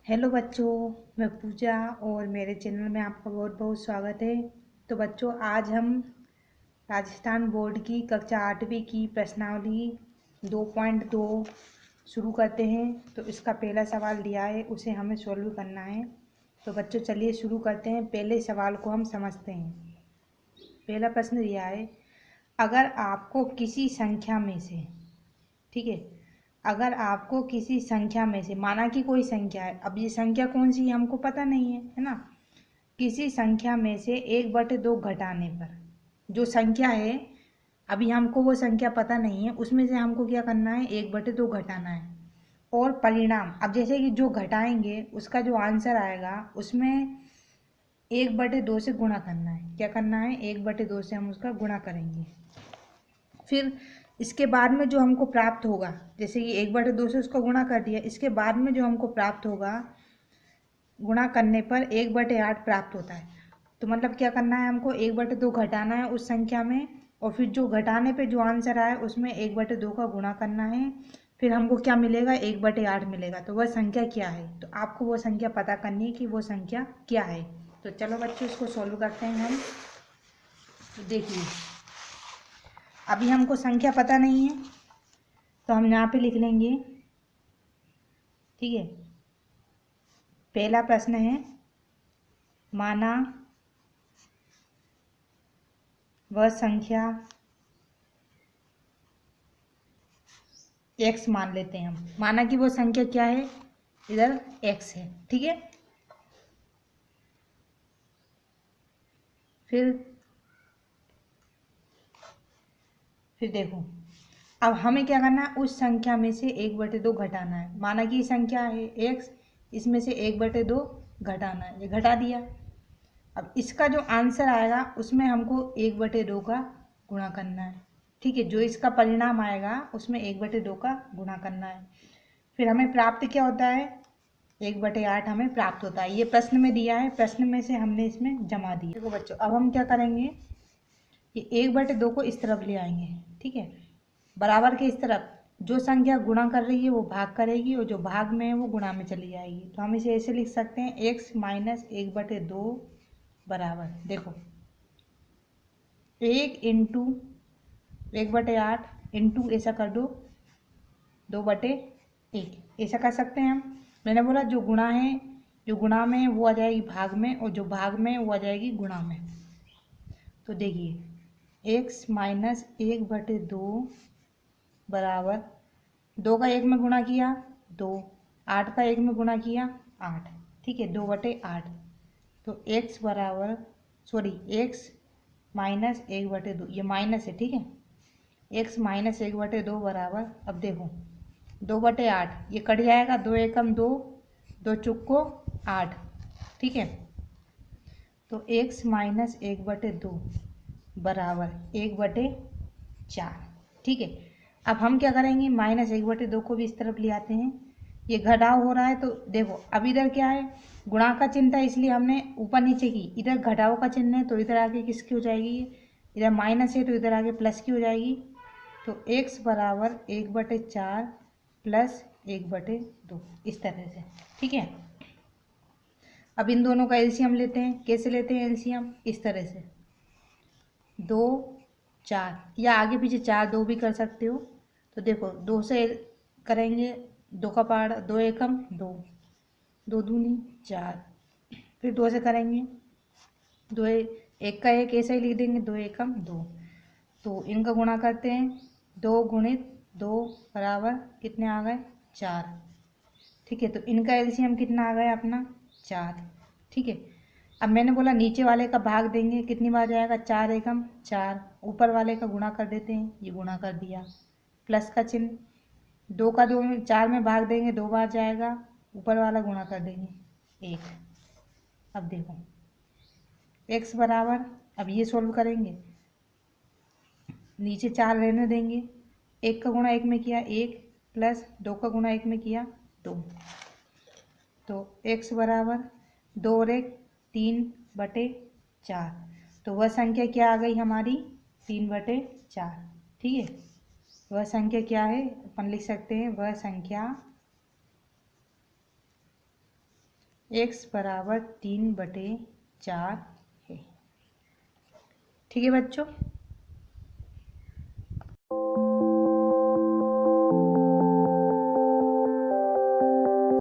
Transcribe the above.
Hello बच्चों, मैं पूजा और मेरे चैनल में आपका बहुत बहुत स्वागत है। तो बच्चों, आज हम राजस्थान बोर्ड की कक्षा 8वीं की प्रश्नावली 2.2 शुरू करते हैं। तो इसका पहला सवाल दिया है, उसे हमें सॉल्व करना है। तो बच्चों चलिए शुरू करते हैं। पहले सवाल को हम समझते हैं। पहला प्रश्न दिया है, अगर आपको किसी संख्या में से, ठीक है, अगर आपको किसी संख्या में से, माना कि कोई संख्या है, अब ये संख्या कौन सी है हमको पता नहीं है ना। किसी संख्या में से 1/2 घटाने पर, जो संख्या है अभी हमको वो संख्या पता नहीं है, उसमें से हमको क्या करना है, 1/2 घटाना है। और परिणाम, अब जैसे कि जो घटाएंगे उसका जो आंसर आएगा उसमें 1/2 से गुणा करना है। क्या करना है, 1/2 से हम उसका गुणा करेंगे। फिर इसके बाद में जो हमको प्राप्त होगा, जैसे कि 1/2 से उसको गुणा कर दिया, इसके बाद में जो हमको प्राप्त होगा, गुणा करने पर 1/8 प्राप्त होता है। तो मतलब क्या करना है, हमको 1/2 घटाना है उस संख्या में, और फिर जो घटाने पे जो आंसर आए उसमें 1/2 का गुणा करना है। फिर हमको क्या मिलेगा, 1/8 मिलेगा। तो वह संख्या क्या है, तो आपको वो संख्या पता करनी है कि वो संख्या क्या है। तो चलो बच्चों इसको सॉल्व करते हैं हम। तो देखिए, अभी हमको संख्या पता नहीं है तो हम यहाँ पे लिख लेंगे, ठीक है। पहला प्रश्न है, माना वह संख्या x मान लेते हैं हम। माना कि वो संख्या क्या है, इधर x है, ठीक है। फिर देखो, अब हमें क्या करना है, उस संख्या में से 1/2 घटाना है। माना कि संख्या है x, इसमें से 1/2 घटाना है, ये घटा दिया। अब इसका जो आंसर आएगा उसमें हमको 1/2 का गुणा करना है, ठीक है। जो इसका परिणाम आएगा उसमें 1/2 का गुणा करना है। फिर हमें प्राप्त क्या होता है, 1/8 हमें प्राप्त होता है। ये प्रश्न में दिया है, प्रश्न में से हमने इसमें जमा दिया। देखो बच्चों, अब हम क्या करेंगे, ये 1/2 को इस तरफ ले आएंगे, ठीक है, बराबर के इस तरफ। जो संख्या गुणा कर रही है वो भाग करेगी, और जो भाग में है वो गुणा में चली जाएगी। तो हम इसे ऐसे लिख सकते हैं, x - 1/2 बराबर, देखो 1 इंटू 1/8 इंटू ऐसा कर दो 2/1, ऐसा कर सकते हैं हम। मैंने बोला जो गुणा है, जो गुणा में है वो आ जाएगी भाग में, और जो भाग में है वो आ जाएगी गुणा में। तो देखिए, x - 1/2 बराबर 2 का 1 में गुणा किया 2, 8 का 1 में गुणा किया 8, ठीक है, 2/8। तो x बराबर, सॉरी, x - 1/2, ये माइनस है, ठीक है। x - 1/2 बराबर, अब देखो 2/8, ये कट जाएगा, 2 एकम 2, 2 चुक्को 8, ठीक है। तो x - 1/2 बराबर 1/4, ठीक है। अब हम क्या करेंगे, -1/2 को भी इस तरफ ले आते हैं। ये घटाव हो रहा है, तो देखो अब इधर क्या है, गुणा का चिन्ह था इसलिए हमने ऊपर नीचे की, इधर घटाव का चिन्ह है तो इधर आगे किसकी हो जाएगी, इधर माइनस है तो इधर आगे प्लस की हो जाएगी। तो x बराबर 1/4 प्लस 1/2, इस तरह से, ठीक है। अब इन दोनों का एलसीएम लेते हैं। कैसे लेते हैं एलसीएम, इस तरह से, 2 4, या आगे पीछे 4 2 भी कर सकते हो। तो देखो 2 से करेंगे, 2 का पहाड़, 2 एकम 2, 2 दूनी 4, फिर 2 से करेंगे, 2 एक का एक ऐसे ही लिख देंगे, 2 एकम 2। तो इनका गुणा करते हैं, 2 गुणित 2 बराबर कितने आ गए, 4, ठीक है। तो इनका एलसीएम कितना आ गया अपना, 4, ठीक है। अब मैंने बोला नीचे वाले का भाग देंगे, कितनी बार जाएगा, 4 एकम 4, ऊपर वाले का गुणा कर देते हैं, ये गुणा कर दिया, प्लस का चिन्ह, 2 का 2 में 4 में भाग देंगे, 2 बार जाएगा, ऊपर वाला गुणा कर देंगे 1। अब देखो x बराबर, अब ये सोल्व करेंगे, नीचे 4 रहने देंगे, 1 का गुणा 1 में किया 1, प्लस 2 का गुणा 1 में किया 2। तो x बराबर 2 और 1 3/4। तो वह संख्या क्या आ गई हमारी, 3/4, ठीक है। वह संख्या क्या है, अपन लिख सकते हैं, वह संख्या x बराबर 3/4 है। ठीक है बच्चों।